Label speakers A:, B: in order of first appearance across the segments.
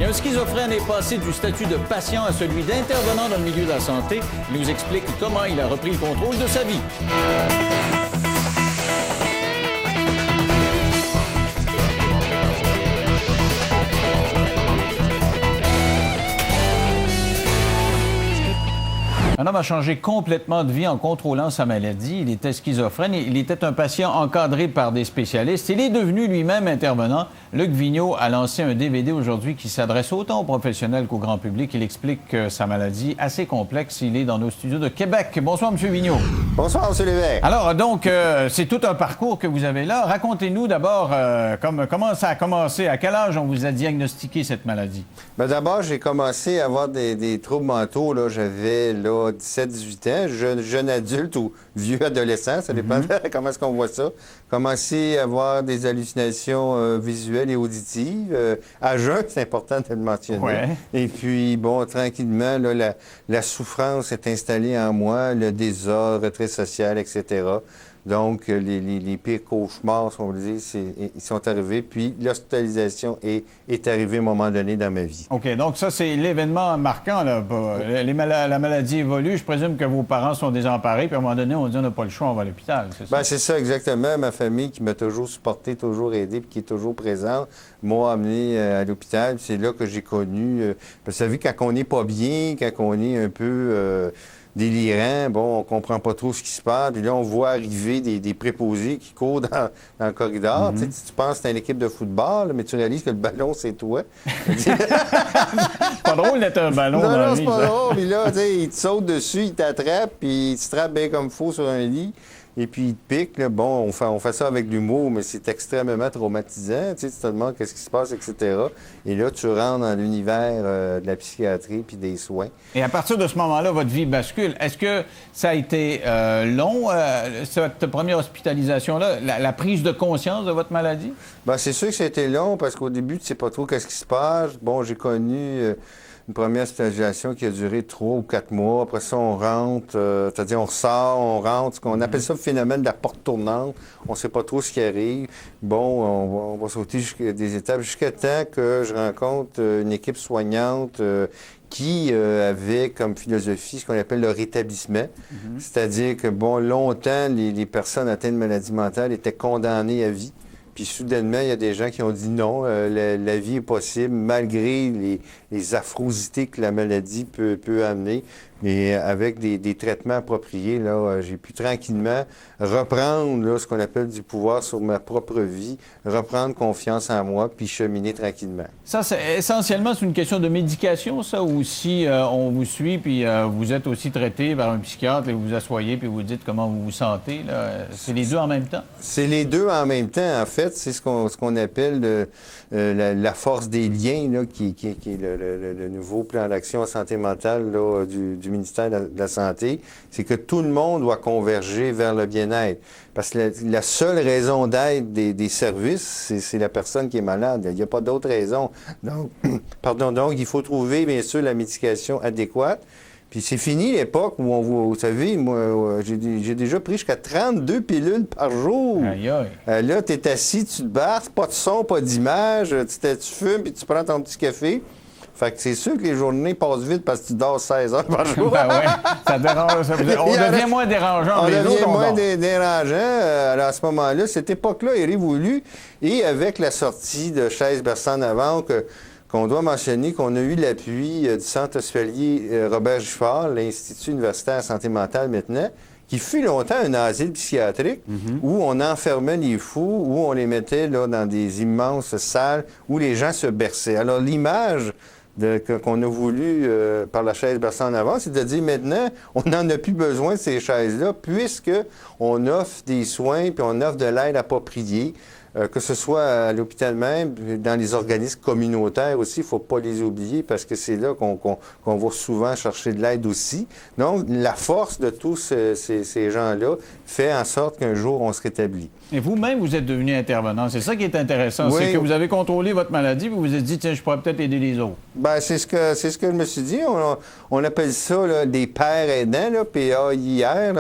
A: Et un schizophrène est passé du statut de patient à celui d'intervenant dans le milieu de la santé. Il nous explique comment il a repris le contrôle de sa vie. Un homme a changé complètement de vie en contrôlant sa maladie. Il était schizophrène. Il était un patient encadré par des spécialistes. Il est devenu lui-même intervenant. Luc Vigneault a lancé un DVD aujourd'hui qui s'adresse autant aux professionnels qu'au grand public. Il explique sa maladie assez complexe. Il est dans nos studios de Québec. Bonsoir, M. Vigneault.
B: Bonsoir, M. Lévesque.
A: Alors, donc, c'est tout un parcours que vous avez là. Racontez-nous d'abord comment ça a commencé. À quel âge on vous a diagnostiqué cette maladie?
B: Bien, d'abord, j'ai commencé à avoir des troubles mentaux. J'avais 17-18 ans, jeune adulte ou vieux adolescent, ça dépend comment est-ce qu'on voit ça. Commencé à avoir des hallucinations visuelles et auditives. À jeun, c'est important de le mentionner.
A: Ouais.
B: Et puis, bon, tranquillement, là, la souffrance s'est installée en moi, le désordre, retrait social, etc. Donc, les pires cauchemars, si on veut dire, ils sont arrivés. Puis, l'hospitalisation est arrivée à un moment donné dans ma vie.
A: OK. Donc, ça, c'est l'événement marquant. Là. La maladie évolue. Je présume que vos parents sont désemparés. Puis, à un moment donné, on dit on n'a pas le choix, on va à l'hôpital. C'est ça?
B: Bien, c'est ça, exactement. Ma famille qui m'a toujours supporté, toujours aidé, puis qui est toujours présente, m'a amené à l'hôpital. C'est là que j'ai connu... parce que vous savez, quand on n'est pas bien, quand on est un peu... délirant, bon, on comprend pas trop ce qui se passe, puis là, on voit arriver des préposés qui courent dans le corridor. Tu sais, tu penses que c'est une équipe de football, mais tu réalises que le ballon, c'est toi.
A: Pas drôle d'être un ballon dans la
B: Non,
A: vie,
B: c'est pas
A: ça.
B: drôle. Puis là, tu sais, il te saute dessus, il t'attrape, puis il te trappe bien comme faux sur un lit. Et puis, il te pique. Là. Bon, on fait ça avec l'humour, mais c'est extrêmement traumatisant. Tu sais, tu te demandes qu'est-ce qui se passe, etc. Et là, tu rentres dans l'univers de la psychiatrie puis des soins.
A: Et à partir de ce moment-là, votre vie bascule. Est-ce que ça a été long, cette première hospitalisation-là, la prise de conscience de votre maladie?
B: Bien, c'est sûr que ça a été long parce qu'au début, tu sais pas trop qu'est-ce qui se passe. Bon, j'ai connu... une première hospitalisation qui a duré 3 ou 4 mois. Après ça, on rentre, c'est-à-dire on ressort, on rentre. On appelle ça le phénomène de la porte tournante. On ne sait pas trop ce qui arrive. Bon, on va sauter des étapes jusqu'à temps que je rencontre une équipe soignante qui avait comme philosophie ce qu'on appelle le rétablissement. C'est-à-dire que, bon, longtemps, les personnes atteintes de maladies mentales étaient condamnées à vie. Puis soudainement, il y a des gens qui ont dit non, la vie est possible malgré les affrosités que la maladie peut amener. Mais avec des traitements appropriés, là, j'ai pu tranquillement reprendre là, ce qu'on appelle du pouvoir sur ma propre vie, reprendre confiance en moi, puis cheminer tranquillement.
A: Ça, essentiellement, c'est une question de médication, ça, ou si on vous suit, puis vous êtes aussi traité par un psychiatre, et vous vous asseyez, puis vous dites comment vous vous sentez, là. C'est les deux en même temps? C'est
B: les deux en même temps, en fait. C'est ce qu'on appelle la force des liens, là, qui est le nouveau plan d'action en santé mentale là, du ministère de la Santé. C'est que tout le monde doit converger vers le bien-être. Parce que la seule raison d'être des services, c'est la personne qui est malade. Il n'y a pas d'autre raison. Donc, donc, il faut trouver, bien sûr, la médication adéquate. Puis c'est fini l'époque où vous savez, moi, j'ai déjà pris jusqu'à 32 pilules par jour.
A: Aïe, aïe.
B: Là, tu es assis, tu te barres, pas de son, pas d'image, tu fumes, puis tu prends ton petit café. Fait que c'est sûr que les journées passent vite parce que tu dors 16 heures par jour.
A: Ben ouais, ça dérange. On devient moins dérangeant.
B: On devient moins
A: dérangeant.
B: Alors à ce moment-là, cette époque-là est révolue. Et avec la sortie de Chaises berçant en avant, qu'on doit mentionner qu'on a eu l'appui du Centre hospitalier Robert Giffard, l'Institut universitaire en santé mentale maintenant, qui fut longtemps un asile psychiatrique où on enfermait les fous, où on les mettait là, dans des immenses salles où les gens se berçaient. Alors l'image qu'on a voulu par la chaise berçant en avant, c'est de dire maintenant, on n'en a plus besoin de ces chaises-là, puisque on offre des soins puis on offre de l'aide appropriée. Que ce soit à l'hôpital même, dans les organismes communautaires aussi, il ne faut pas les oublier parce que c'est là qu'on va souvent chercher de l'aide aussi. Donc, la force de tous ces gens-là fait en sorte qu'un jour, on se rétablit.
A: Et vous-même, vous êtes devenu intervenant. C'est ça qui est intéressant.
B: Oui.
A: C'est que vous avez contrôlé votre maladie, vous vous êtes dit, tiens, je pourrais peut-être aider les autres.
B: Bien, c'est ce que je me suis dit. On appelle ça là, des pères aidants, là, PAIR.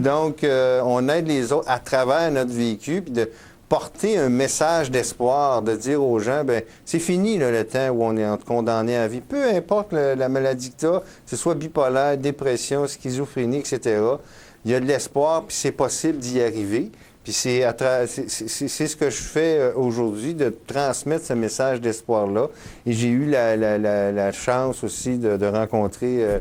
B: Donc, on aide les autres à travers notre vécu, puis porter un message d'espoir, de dire aux gens, ben c'est fini là, le temps où on est condamné à vie. Peu importe la maladie que tu as, que ce soit bipolaire, dépression, schizophrénie, etc., il y a de l'espoir, puis c'est possible d'y arriver. Puis c'est ce que je fais aujourd'hui, de transmettre ce message d'espoir-là. Et j'ai eu la chance aussi de rencontrer M.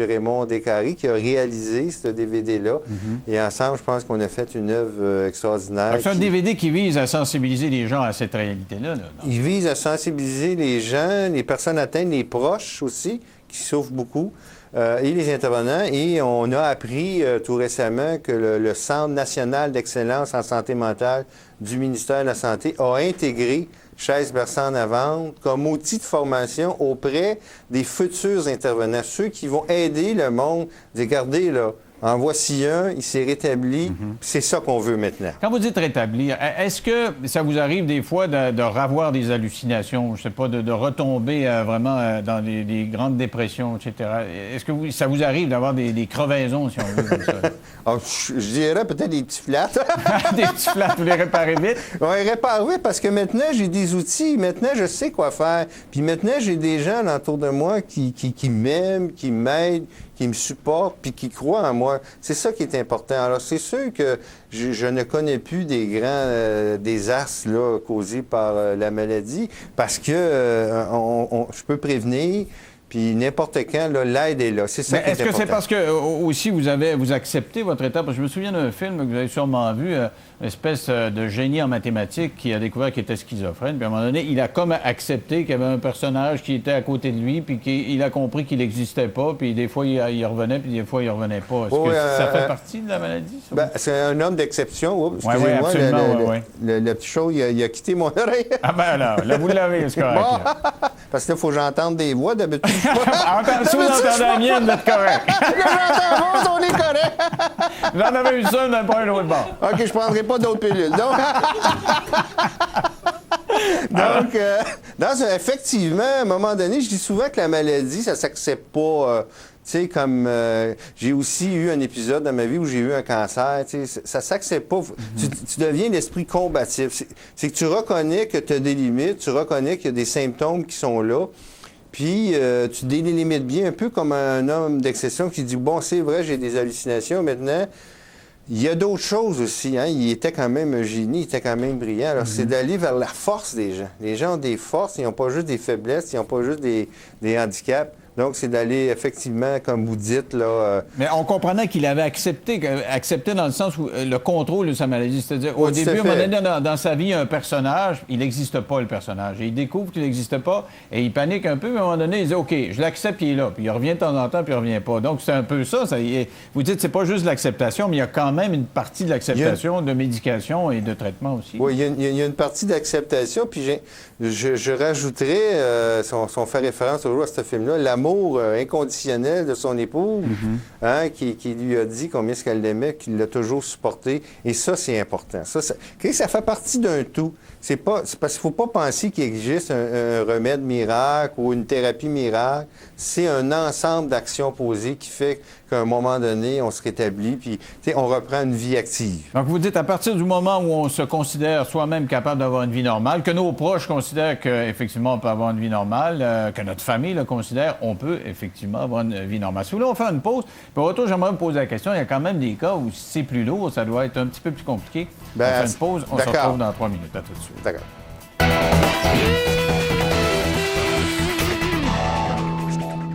B: Raymond Descaries, qui a réalisé ce DVD-là. Et ensemble, je pense qu'on a fait une œuvre extraordinaire.
A: C'est un DVD qui vise à sensibiliser les gens à cette réalité-là.
B: Il vise à sensibiliser les gens, les personnes atteintes, les proches aussi, qui souffrent beaucoup, et les intervenants. Et on a appris tout récemment que le Centre national d'excellence en santé mentale du ministère de la Santé a intégré Chaise Berçant en avant comme outil de formation auprès des futurs intervenants, ceux qui vont aider le monde. Regardez, là, en voici un, il s'est rétabli, c'est ça qu'on veut maintenant.
A: Quand vous dites rétablir, est-ce que ça vous arrive des fois de revoir des hallucinations, je sais pas, de retomber vraiment dans des grandes dépressions, etc.? Est-ce que ça vous arrive d'avoir des crevaisons, si on veut, comme ça?
B: Je dirais peut-être des petits flats.
A: Des petits flats, vous les réparez vite?
B: Oui, répare vite, parce que maintenant, j'ai des outils, maintenant, je sais quoi faire. Puis maintenant, j'ai des gens autour de moi qui m'aiment, qui m'aident, qui me supportent, puis qui croient en moi. C'est ça qui est important. Alors, c'est sûr que je ne connais plus des grands désastres là, causés par la maladie, parce que je peux prévenir. Puis n'importe quand, l'aide est là. C'est ça qui est important.
A: Est-ce que c'est parce que aussi vous acceptez votre état? Parce que je me souviens d'un film que vous avez sûrement vu, une espèce de génie en mathématiques qui a découvert qu'il était schizophrène. Puis à un moment donné, il a comme accepté qu'il y avait un personnage qui était à côté de lui, puis qu'il a compris qu'il n'existait pas. Puis des fois, il revenait, puis des fois, il revenait pas. Est-ce que ça fait partie de la maladie, ça?
B: Ben, c'est un homme d'exception.
A: Oui, absolument,
B: le petit show, il a quitté mon oreille.
A: Ah ben là vous l'avez, c'est correct.
B: Parce que là, il faut que j'entende des voix d'habitude.
A: Si vous entendez la mienne, vous êtes correct.
B: J'entends, on est correct.
A: J'en avais eu ça, mais pas un autre bord.
B: OK, je ne prendrai pas d'autres pilules. Donc, effectivement, à un moment donné, je dis souvent que la maladie, ça ne s'accepte pas. Tu sais, comme j'ai aussi eu un épisode dans ma vie où j'ai eu un cancer, tu sais, ça ne s'accepte pas. Tu deviens l'esprit combatif. C'est que tu reconnais que tu as des limites, tu reconnais qu'il y a des symptômes qui sont là. Puis, tu délimites bien, un peu comme un homme d'exception qui dit, bon, c'est vrai, j'ai des hallucinations. Maintenant, il y a d'autres choses aussi. Hein? Il était quand même un génie, il était quand même brillant. Alors, c'est d'aller vers la force des gens. Les gens ont des forces, ils n'ont pas juste des faiblesses, ils n'ont pas juste des handicaps. Donc, c'est d'aller, effectivement, comme vous dites, là...
A: Mais on comprenait qu'il avait accepté dans le sens où le contrôle de sa maladie. C'est-à-dire, au début, à un moment donné, dans sa vie, un personnage, il n'existe pas, le personnage. Et il découvre qu'il n'existe pas, et il panique un peu, mais à un moment donné, il dit, OK, je l'accepte, il est là. Puis il revient de temps en temps, puis il ne revient pas. Donc, c'est un peu ça. Vous dites, c'est pas juste l'acceptation, mais il y a quand même une partie de l'acceptation de médication et de traitement aussi.
B: Oui, il y a une partie d'acceptation, puis je rajouterais, si on fait référence toujours à ce film-là, l'amour inconditionnel de son épouse, hein, qui lui a dit combien est-ce qu'elle l'aimait, qu'il l'a toujours supporté. Et ça, c'est important. Ça fait partie d'un tout. C'est parce qu'il ne faut pas penser qu'il existe un remède miracle ou une thérapie miracle. C'est un ensemble d'actions posées qui fait qu'à un moment donné, on se rétablit, puis on reprend une vie active.
A: Donc, vous dites, à partir du moment où on se considère soi-même capable d'avoir une vie normale, que nos proches considèrent qu'effectivement, on peut avoir une vie normale, que notre famille le considère, on peut effectivement avoir une vie normale. Si vous voulez, on fait une pause. Puis au retour, j'aimerais vous poser la question. Il y a quand même des cas où c'est plus lourd, ça doit être un petit peu plus compliqué. On fait une pause, on se retrouve dans 3 minutes. À tout de suite.
B: D'accord.